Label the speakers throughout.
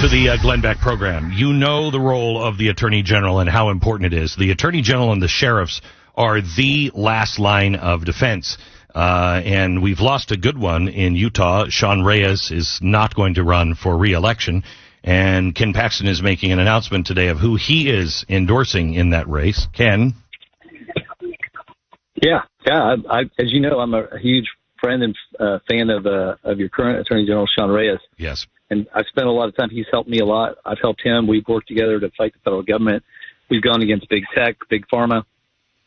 Speaker 1: to the Glen Beck program. You know the role of the Attorney General and how important it is. The Attorney General and the sheriffs are the last line of defense. And we've lost a good one in Utah. Sean Reyes is not going to run for re-election. And Ken Paxton is making an announcement today of who he is endorsing in that race. Ken?
Speaker 2: Yeah. As you know, I'm a huge friend and fan of your current Attorney General, Sean Reyes.
Speaker 1: Yes.
Speaker 2: And I've spent a lot of time. He's helped me a lot. I've helped him. We've worked together to fight the federal government. We've gone against big tech, big pharma.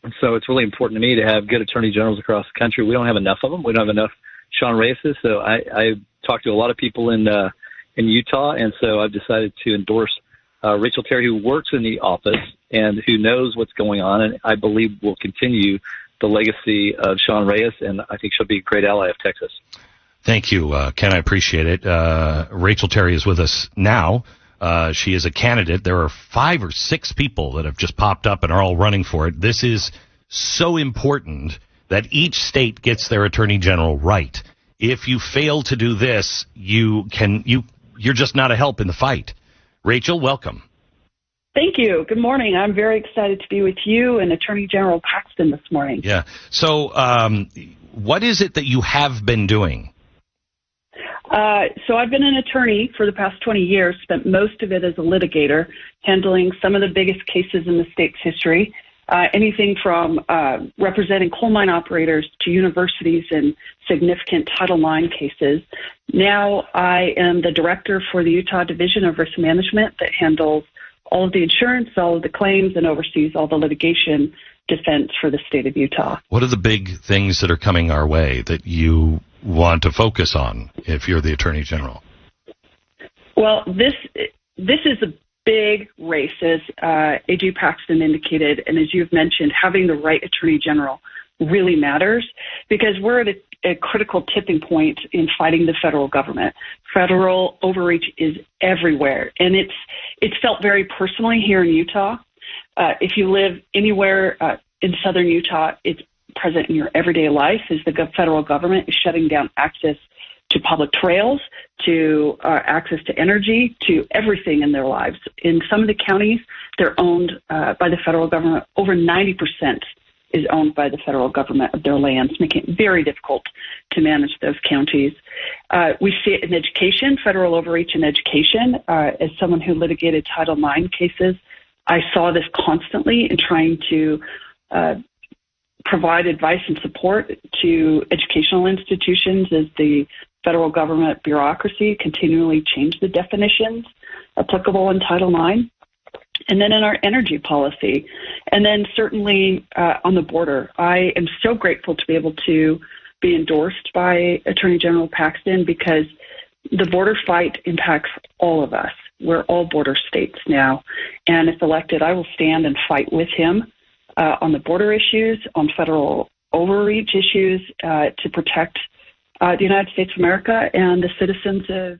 Speaker 2: And so it's really important to me to have good attorney generals across the country. We don't have enough of them. We don't have enough Sean Reyeses. So I talked to a lot of people in Utah, and so I've decided to endorse Rachel Terry, who works in the office and who knows what's going on, and I believe will continue the legacy of Sean Reyes, and I think she'll be a great ally of Texas.
Speaker 1: Thank you, Ken. I appreciate it. Rachel Terry is with us now. She is a candidate. There are 5 or 6 people that have just popped up and are all running for it. This is so important that each state gets their attorney general right. If you fail to do this, you're just not a help in the fight. Rachel, welcome.
Speaker 3: Thank you. Good morning. I'm very excited to be with you and Attorney General Paxton this morning.
Speaker 1: Yeah. So what is it that you have been doing?
Speaker 3: So I've been an attorney for the past 20 years, spent most of it as a litigator, handling some of the biggest cases in the state's history, anything from representing coal mine operators to universities in significant Title IX cases. Now I am the director for the Utah Division of Risk Management that handles all of the insurance, all of the claims, and oversees all the litigation defense for the state of Utah. What
Speaker 1: are the big things that are coming our way that you want to focus on if you're the Attorney General?
Speaker 3: Well, this is a big race, as AG Paxton indicated, and as you've mentioned, having the right Attorney General really matters because we're at a critical tipping point in fighting the federal government. Federal overreach is everywhere, and it's felt very personally here in Utah. If you live anywhere in southern Utah, it's present in your everyday life as the federal government is shutting down access to public trails, to access to energy, to everything in their lives. In some of the counties, they're owned by the federal government. Over 90% is owned by the federal government of their lands, making it very difficult to manage those counties. We see it in education, federal overreach in education. As someone who litigated Title IX cases, I saw this constantly in trying to provide advice and support to educational institutions as the federal government bureaucracy continually changed the definitions applicable in Title IX. And then in our energy policy. And then certainly on the border. I am so grateful to be able to be endorsed by Attorney General Paxton because the border fight impacts all of us. We're all border states now. And if elected, I will stand and fight with him on the border issues, on federal overreach issues to protect the United States of America and the citizens of